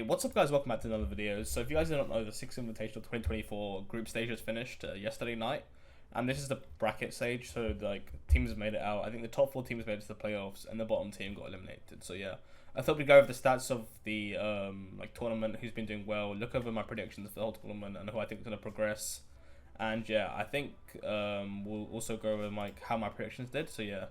What's up, guys? Welcome back to another video. So if you guys don't know, the 6th Invitational 2024 group stage was finished yesterday night, and this is the bracket stage. So like teams made it out. I think the top 4 teams made it to the playoffs, and the bottom team got eliminated. So yeah, I thought we'd go over the stats of the like tournament, who's been doing well, look over my predictions for the whole tournament, and who I think is gonna progress. And yeah, I think we'll also go over like how my predictions did. So yeah.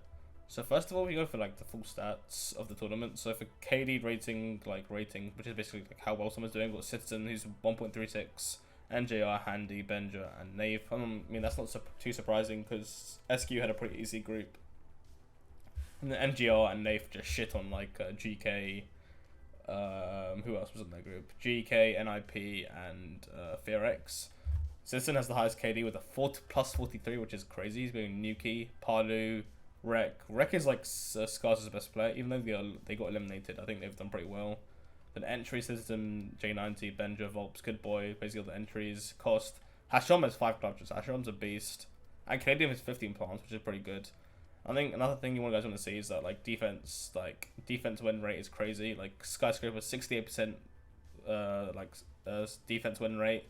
So first of all, we go for like the full stats of the tournament. So for KD rating, which is basically like how well someone's doing, we've got Citizen, who's 1.36, NJR, Handy, Benja, and Nave. I mean, that's not too surprising because SQ had a pretty easy group. And then NGR and Nave just shit on like GK. Who else was in that group? GK, NIP, and PERIPHERALS. Citizen has the highest KD with a plus 43, which is crazy. He's being Nuki, Palu, Rec is like Scars' best player, even though they got eliminated. I think they've done pretty well. Then entry system, J90, Benja, Volps, Good Boy, basically all the entries. Cost, Hasham has 5 clutches. Hasham's a beast. And Canadian has 15 plants, which is pretty good. I think another thing you guys want to see is that like defense win rate is crazy. Like Skyscraper 68% defense win rate.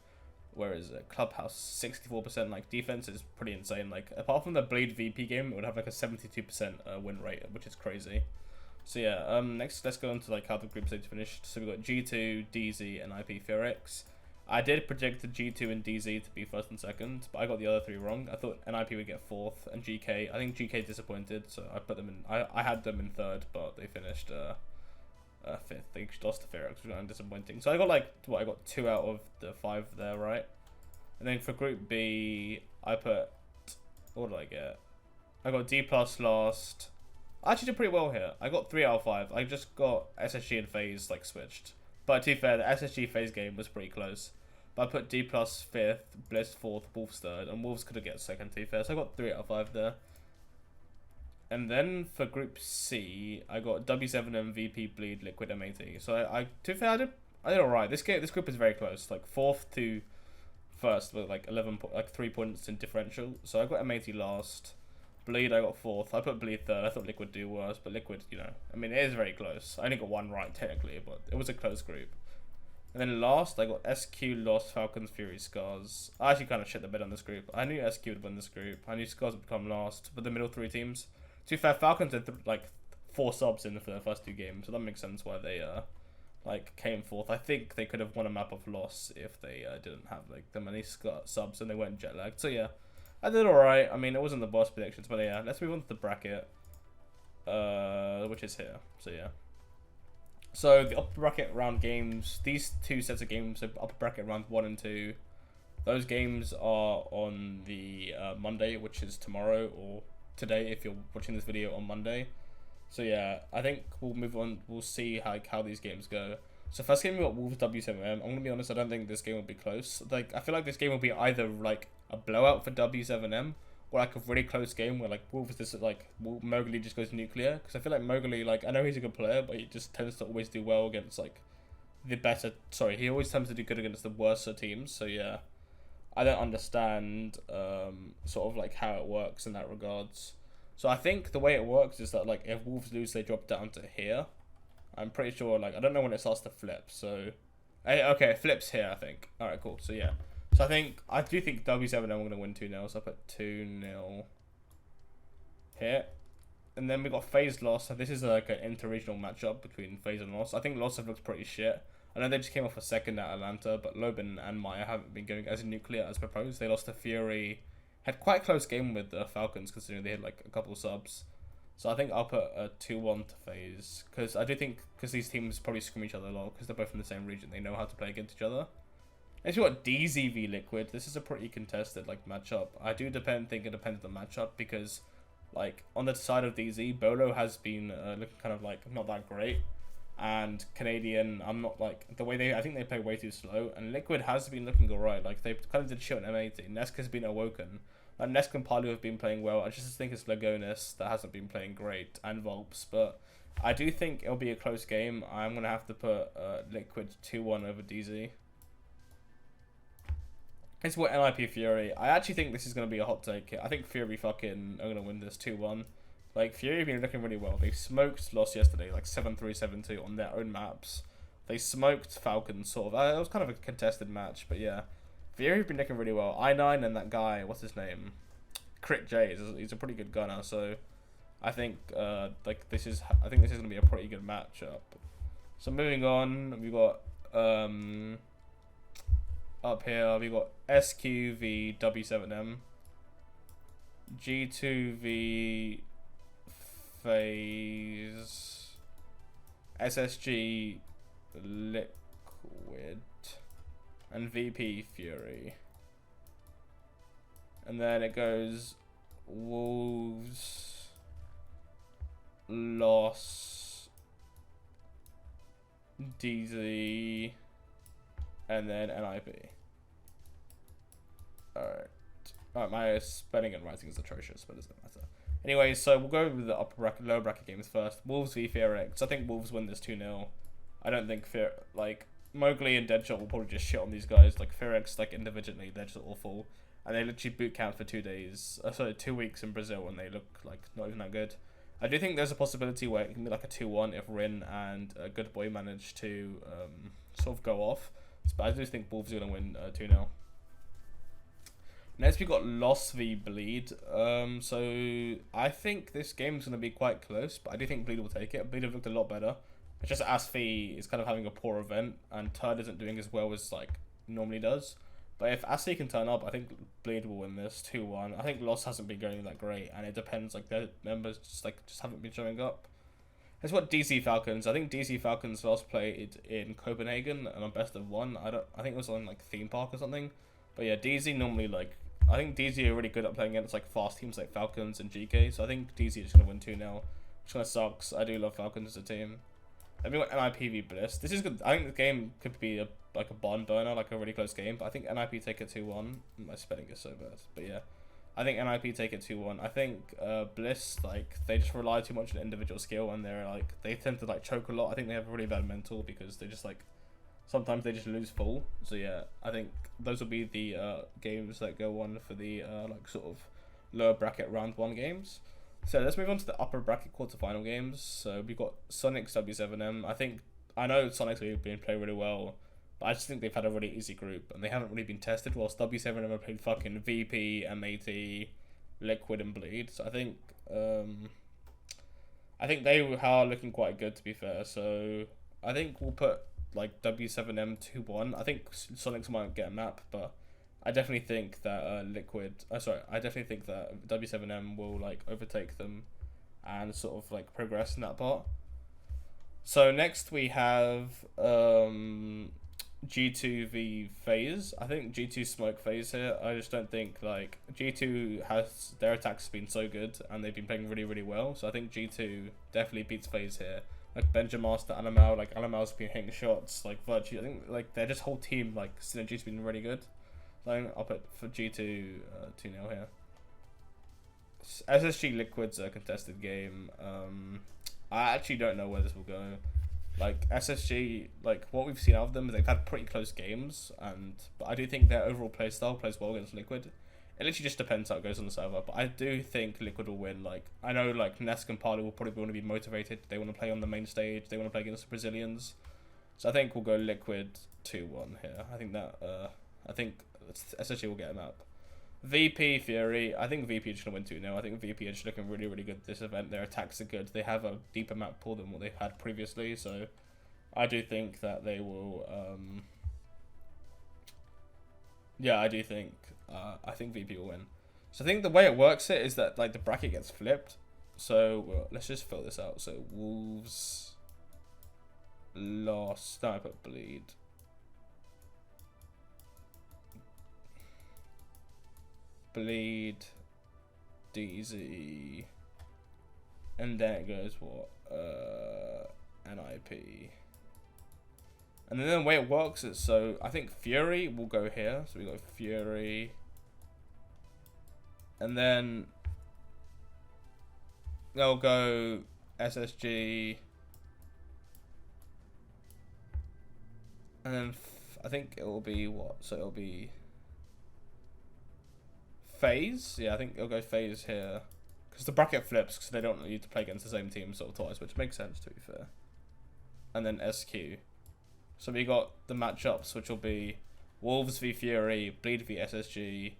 Whereas Clubhouse 64%, like defense is pretty insane. Like apart from the Blade VP game, it would have like a 72% win rate, which is crazy. So yeah, next let's go into like how the group stage finished. So we got G2, DZ, and IP PheorX. I did predict the G2 and DZ to be first and second, but I got the other 3 wrong. I thought NIP would get 4th, and GK. I think GK disappointed, so I put them in. I had them in 3rd, but they finished 5th. They lost to PheorX, which was kind of disappointing. So I got like I got 2 out of the 5 there, right? And then for Group B, I put, what did I get? I got D plus last. I actually did pretty well here. I got 3 out of 5. I just got SSG and FaZe like switched. But to be fair, the SSG FaZe game was pretty close. But I put D plus 5th, Bliss 4th, Wolves 3rd, and Wolves could have get 2nd to be fair. So I got 3 out of 5 there. And then for Group C, I got W7 MVP, Bleed, Liquid, M80. So to be fair, I did alright. This group is very close, like 4th to 1st with like 3 points in differential. So I got M80 last. Bleed, I got 4th. I put Bleed 3rd. I thought Liquid do worse, but Liquid, you know, I mean, it is very close. I only got 1 right technically, but it was a close group. And then last, I got SQ, Lost, Falcons, Fury, Scars. I actually kind of shit the bed on this group. I knew SQ would win this group. I knew Scars would become last, but the middle 3 teams. To be fair, Falcons had like 4 subs in for their first 2 games, so that makes sense why they like came 4th. I think they could have won a map of loss if they didn't have like the many subs and they weren't jet lagged. So yeah, I did alright. I mean, it wasn't the boss predictions, but yeah, let's move on to the bracket, which is here. So yeah. So the upper bracket round games, these 2 sets of games, so upper bracket round 1 and 2, those games are on the Monday, which is tomorrow, or today if you're watching this video on Monday. So yeah, I think we'll move on. We'll see how these games go. So first game we got Wolves W7M. I'm gonna be honest, I don't think this game will be close. Like I feel like this game will be either like a blowout for W7M or like a really close game where like Wolves just like Mowgli just goes nuclear. Because I feel like Mowgli, like I know he's a good player, but he just tends to always do well against like the better. Sorry, he always tends to do good against the worser teams. So yeah, I don't understand sort of like how it works in that regards. So I think the way it works is that like if Wolves lose, they drop down to here. I'm pretty sure, like I don't know when it starts to flip. So, okay, it flips here. I think. All right, cool. So yeah. So I do think W7M are gonna win 2-0. So I put 2-0 here, and then we got FaZe Loss. So this is like an interregional matchup between FaZe and Loss. I think Loss have looked pretty shit. I know they just came off a 2nd at Atlanta, but Loban and Maya haven't been going as nuclear as proposed. They lost to Fury. Had quite a close game with the Falcons considering they had like a couple of subs. So I think I'll put a 2-1 to FaZe. Because I do think, because these teams probably scream each other a lot, because they're both in the same region, they know how to play against each other. Next we got DZV Liquid. This is a pretty contested like matchup. I do think it depends on the matchup, because like on the side of DZ, Bolo has been looking kind of like not that great. And Canadian, I'm not like, I think they play way too slow. And Liquid has been looking alright. Like they kind of did shit on M80. Nesk has been awoken. Like Nesk and Palu have been playing well. I just think it's Lagonis that hasn't been playing great, and Volps. But I do think it'll be a close game. I'm going to have to put Liquid 2-1 over DZ. It's what NIP Fury. I actually think this is going to be a hot take. I think Fury fucking are going to win this 2-1. Like Fury have been looking really well. They smoked Lost yesterday, like 7-3, 7-2 on their own maps. They smoked Falcons, sort of. It was kind of a contested match, but yeah. Fury have been looking really well. I9 and that guy, what's his name? Crit J, he's a pretty good gunner, so I think this is gonna be a pretty good matchup. So moving on, we got up here we got SQ v W7M, G2 v FaZe, SSG Liquid, and VP Fury. And then it goes Wolves, Loss, DZ, and then NIP. Alright, my spelling and writing is atrocious, but it doesn't matter. Anyway, so we'll go with the lower bracket games first. Wolves v PERIPHERALS. I think Wolves win this 2-0. I don't think Mowgli and Deadshot will probably just shit on these guys. Like PERIPHERALS, individually, they're just awful. And they literally boot camp for 2 days, 2 weeks in Brazil, and they look like not even that good. I do think there's a possibility where it can be like a 2-1 if Rin and Good Boy manage to sort of go off. But I do think Wolves are going to win 2-0. Next we got Loss v Bleed. So I think this game's going to be quite close, but I do think Bleed will take it. Bleed have looked a lot better. It's just Asfi is kind of having a poor event, and Turd isn't doing as well as normally does. But if Asfi can turn up, I think Bleed will win this 2-1. I think Loss hasn't been going that great, and it depends. Their members just haven't been showing up. It's what DC Falcons. I think DC Falcons last played in Copenhagen and on best of 1. I think it was on theme park or something. But yeah, DZ normally I think DZ are really good at playing against fast teams like Falcons and GK. So I think DZ is gonna win 2-0, which kind of sucks. I do love Falcons as a team. Then we got NIP v Bliss. This is good. I think the game could be a barn burner, a really close game. But I think NIP take it 2-1. My spelling is so bad, but yeah. I think NIP take it 2-1. I think Bliss, they just rely too much on individual skill, and they tend to choke a lot. I think they have a really bad mental because they just sometimes they just lose full. So yeah, I think those will be the games that go on for the sort of lower bracket round 1 games. So let's move on to the upper bracket quarterfinal games. So we've got Sonics W7M. I know Sonics have been playing really well, but I just think they've had a really easy group, and they haven't really been tested, whilst W7M have played fucking VP, MAT, Liquid, and Bleed. So I think they are looking quite good, to be fair. So I think we'll put W7M 2-1. I think Sonics might get a map, but I definitely think that I definitely think that W7M will overtake them and sort of progress in that part. So next we have G2 v FaZe. I think G2 smoke FaZe here. I just don't think G2 has their attacks been so good, and they've been playing really, really well. So I think G2 definitely beats FaZe here. Benjamaster, Animal, Animal's been hitting shots, Virtue. I think their just whole team synergy's been really good. So I think I'll put for G2 2-0 here. SSG Liquid's a contested game. I actually don't know where this will go. SSG, what we've seen out of them, they've had pretty close games, but I do think their overall play style plays well against Liquid. It literally just depends how it goes on the server, but I do think Liquid will win. I know Nesk and Parley will probably want to be motivated. They want to play on the main stage. They want to play against the Brazilians. So I think we'll go Liquid 2-1 here. I think SSG will get a map. VP Fury. I think VP is going to win 2-0. I think VP are just looking really, really good this event. Their attacks are good. They have a deeper map pool than what they've had previously. So I do think that they will... I think VP will win. So I think the way it works is that the bracket gets flipped. So let's just fill this out. So Wolves, Lost. No, I put Bleed. Bleed, DZ, and then it goes NIP. And then the way it works is, so I think Fury will go here. So we go Fury. And then they'll go SSG. And then I think it will be what? So it'll be FaZe. Yeah, I think it'll go FaZe here. Because the bracket flips, because they don't need to play against the same team sort of twice, which makes sense, to be fair. And then SQ. So we got the matchups, which will be Wolves v Fury, Bleed v SSG,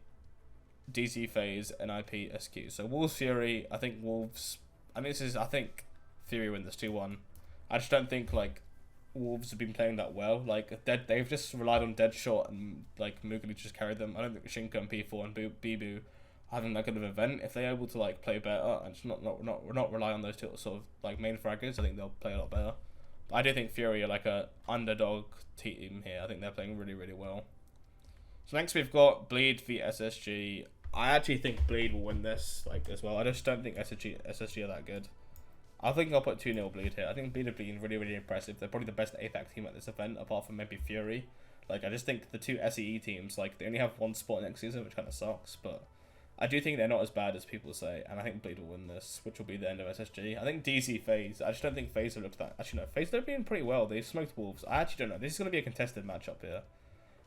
DZ FaZe, and IP SQ. So Wolves Fury, I think Wolves. I think Fury win this 2-1. I just don't think like Wolves have been playing that well. Like they've just relied on Deadshot and like Mugli just carried them. I don't think Shinka and P4 and Bibu are having that good of an event. If they're able to like play better and just not rely on those two sort of like main fraggers, I think they'll play a lot better. But I do think Fury are like a underdog team here. I think they're playing really, really well. So next we've got Bleed v SSG. I actually think Bleed will win this like as well. I just don't think SSG are that good. I think I'll put 2-0 Bleed here. I think Bleed have been really, really impressive. They're probably the best APAC team at this event, apart from maybe Fury. Like, I just think the two SEE teams, like, they only have one spot next season, which kind of sucks. But I do think they're not as bad as people say, and I think Bleed will win this, which will be the end of SSG. I think DZ FaZe. I just don't think FaZe have looked that. Actually, no, FaZe, they're doing pretty well. They smoked Wolves. I actually don't know. This is going to be a contested matchup here.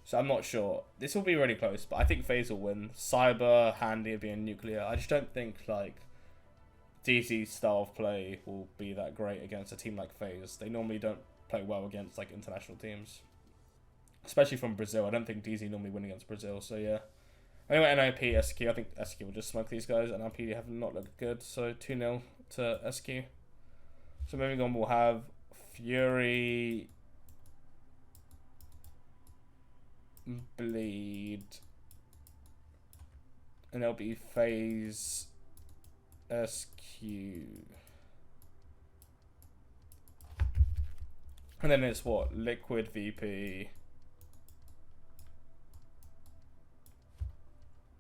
So I'm not sure. This will be really close, but I think FaZe will win. Cyber, Handy being Nuclear. I just don't think, like, DZ's style of play will be that great against a team like FaZe. They normally don't play well against like international teams, especially from Brazil. I don't think DZ normally win against Brazil. So yeah. Anyway, NIP SQ. I think SQ will just smoke these guys, and NIP have not looked good. So 2-0 to SQ. So moving on, we'll have Fury, Bleed, and there'll be FaZe, SQ. And then it's what? Liquid VP,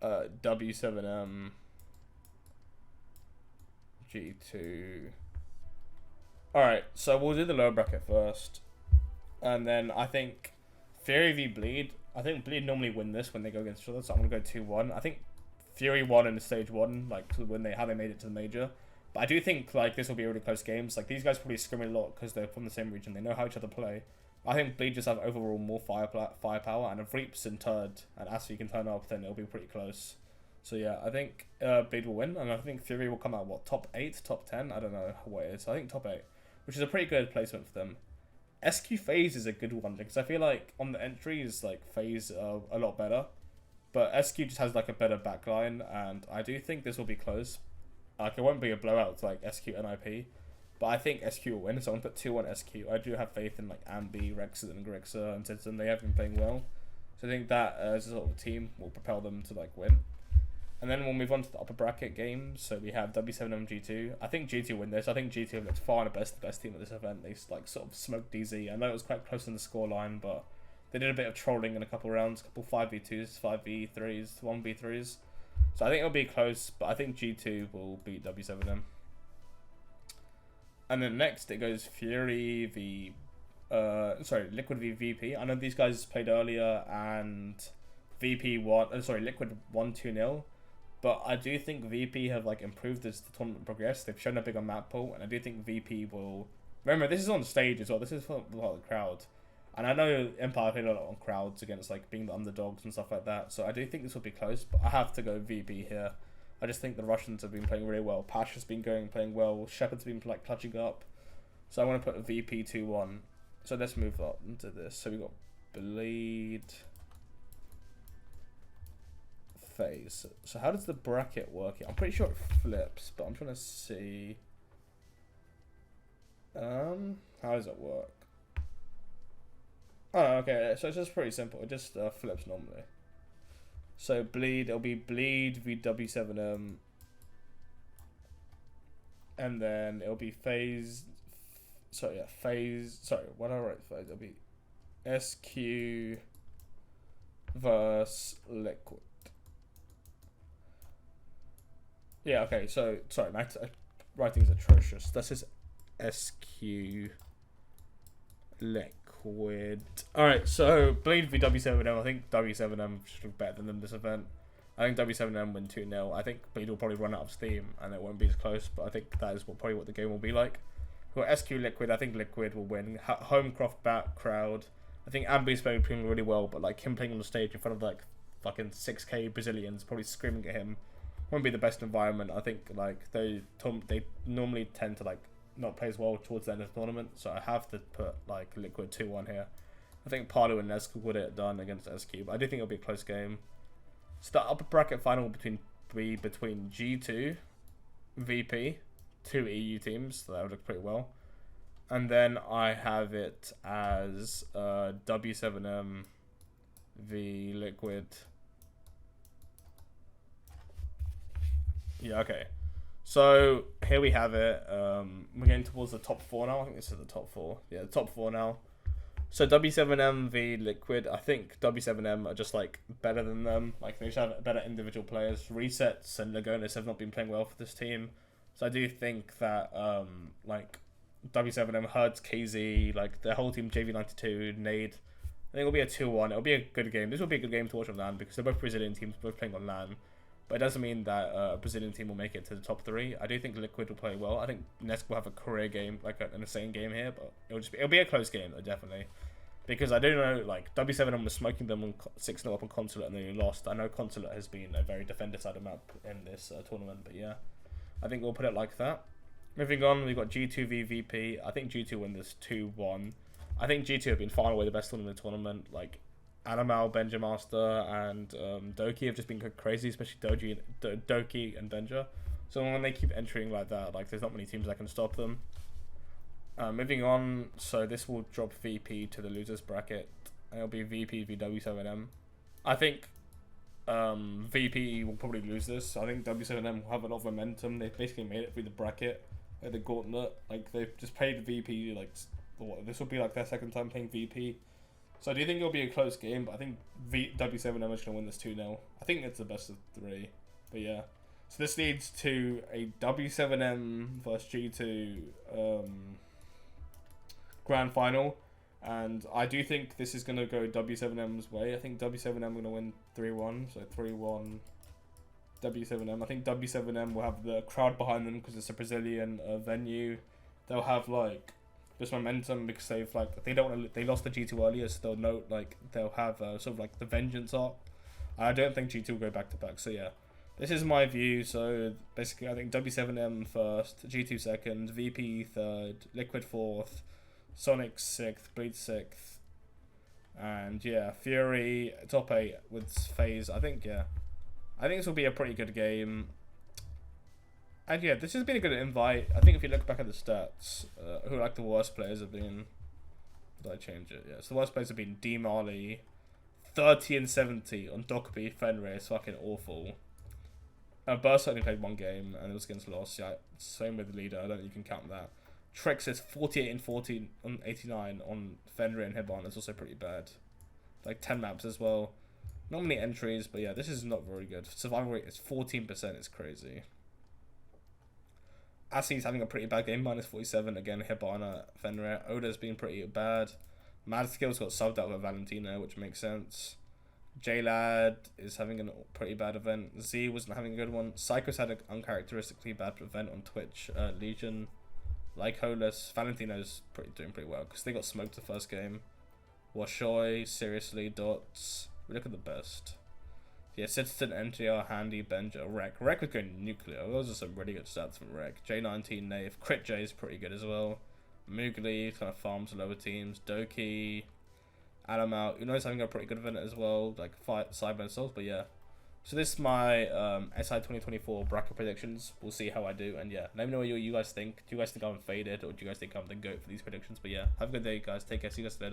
W7M, G2. Alright, so we'll do the lower bracket first. And then I think Fury v Bleed. I think Bleed normally win this when they go against each other, so I'm going to go 2-1. I think Fury won in stage 1, like when how they made it to the major. But I do think like this will be a really close games. Like these guys probably scrim a lot because they're from the same region. They know how each other play. I think Bleed just have overall more firepower, and if Reap's in third and Asfi can turn up, then it'll be pretty close. So yeah, I think Bleed will win, and I think Fury will come out what, top 8, top 10? I don't know what it is. I think top 8, which is a pretty good placement for them. SQ FaZe is a good one because I feel like on the entries like FaZe are a lot better. But SQ just has like a better backline, and I do think this will be close. Like it won't be a blowout like SQ and IP, but I think SQ will win. So I'm gonna put 2-1 SQ. I do have faith in like Ambi, Rexer, and Grixa and Tidson. They have been playing well, so I think that as a sort of team will propel them to like win. And then we'll move on to the upper bracket games. So we have W7M G2. I think G2 win this. I think G2 have looked far and the best team at this event. They like sort of smoked DZ. I know it was quite close in the scoreline, but they did a bit of trolling in a couple rounds, a couple 5v2s, 5v3s, 1v3s. So I think it'll be close, but I think G2 will beat W7M. And then next it goes Fury v Liquid v VP. I know these guys played earlier and VP won. Liquid won 2-0. But I do think VP have like improved as the tournament progressed. They've shown a bigger map pool, and I do think VP will. Remember, this is on stage as well. This is for a lot of the crowd, and I know Empire played a lot on crowds against like being the underdogs and stuff like that. So I do think this will be close, but I have to go VP here. I just think the Russians have been playing really well. Pash has been playing well. Shepard's been like clutching up. So I want to put a VP 2-1. So let's move on into this. So we got Bleed, FaZe. So how does the bracket work? I'm pretty sure it flips, but I'm trying to see. How does it work? Oh, okay. So it's just pretty simple. It just flips normally. So Bleed, it'll be Bleed v W7M, and then it'll be FaZe. Sorry, yeah, FaZe. Sorry, what did I write? FaZe. It'll be SQ versus Liquid. Yeah, okay, so, sorry, my writing's atrocious. This is SQ Liquid. Alright, so Bleed v W7M. I think W7M should look better than them this event. I think W7M win 2-0. I think Bleed will probably run out of steam and it won't be as close, but I think that is probably what the game will be like. For SQ Liquid, I think Liquid will win. Homecroft back crowd. I think Ambi's playing really well, but like him playing on the stage in front of like fucking 6k Brazilians probably screaming at him won't be the best environment. I think like they normally tend to like not play as well towards the end of the tournament, so I have to put like Liquid 2-1 here. I think Pardo and Nesk would it done against SQ. But I do think it'll be a close game. So the upper bracket final between G2, VP, 2 EU teams. So that would look pretty well. And then I have it as W7M v Liquid. Yeah, okay. So here we have it. We're getting towards the top 4 now. I think this is the top 4. Yeah, the top 4 now. So W7M v Liquid. I think W7M are just like better than them. Like they just have better individual players. Resets and Lagonis have not been playing well for this team. So I do think that like W7M, Hertz, KZ, like the whole team, JV92, Nade. I think it'll be a 2-1. It'll be a good game. This will be a good game to watch on LAN because they're both Brazilian teams, both playing on LAN. But it doesn't mean that a Brazilian team will make it to the top 3. I do think Liquid will play well. I think Nesk will have a career game, like an insane game here, but it'll be a close game, definitely. Because I do know, like, W7M was smoking them on 6-0 up on Consulate and then they lost. I know Consulate has been a very defender-sided map in this tournament, but yeah. I think we'll put it like that. Moving on, we've got G2 v VP. I think G2 win this 2-1. I think G2 have been far away the best one in the tournament. Like, Animal, Benja Master, and Doki have just been crazy, especially Doki and Benja. So when they keep entering like that, like there's not many teams that can stop them. Moving on, so this will drop VP to the losers bracket. It'll be VP v W7M. I think VP will probably lose this. I think W7M will have a lot of momentum. They've basically made it through the bracket, like the gauntlet. Like they've just played VP. Like this will be like their second time playing VP. So I do think it'll be a close game, but I think W7M is going to win this 2-0. I think it's the best of 3. But yeah. So this leads to a W7M versus G2 grand final. And I do think this is going to go W7M's way. I think W7M are going to win 3-1. So 3-1 W7M. I think W7M will have the crowd behind them because it's a Brazilian venue. They'll have like this momentum because they've like they lost the G2 earlier, so they'll have sort of like the vengeance arc. I don't think G2 will go back to back. So yeah, this is my view. So basically, I think W7M first, G2 second, VP third, Liquid fourth, Sonic 6th, Bleed 6th, and yeah, Fury top 8 with FaZe. I think this will be a pretty good game. And yeah, this has been a good invite. I think if you look back at the stats, who like the worst players have been. Did I change it? Yeah, so the worst players have been D Marley, 30 and 70 on Dockerby, Fenrir. It's fucking awful. Burst only played 1 game and it was against Lost. Yeah, same with the leader. I don't think you can count that. Trix is 48 and 14 on 89 on Fenrir and Hibon. It's also pretty bad. Like 10 maps as well. Not many entries, but yeah, this is not very good. Survival rate is 14%. It's crazy. Asi's having a pretty bad game, minus 47. Again, Hibana, Fenrir. Oda's been pretty bad. Mad Skills got subbed out with Valentino, which makes sense. J-Lad is having a pretty bad event. Z wasn't having a good one. Psychos had an uncharacteristically bad event on Twitch. Legion, like Holus. Valentino's doing pretty well because they got smoked the first game. Washoy, seriously, Dots. We look at the best. Yeah, Citizen, NTR, Handy, Benja, Rek. Rek was going nuclear. Those are some really good stats from Rek. J19, Nave. Crit J is pretty good as well. Moogly kind of farms lower teams. Doki, Animal. Uno's having a pretty good event as well. Like Cyber and Souls, but yeah. So this is my SI 2024 bracket predictions. We'll see how I do. And yeah, let me know what you guys think. Do you guys think I'm faded or do you guys think I'm the GOAT for these predictions? But yeah, have a good day, guys. Take care. See you guys later.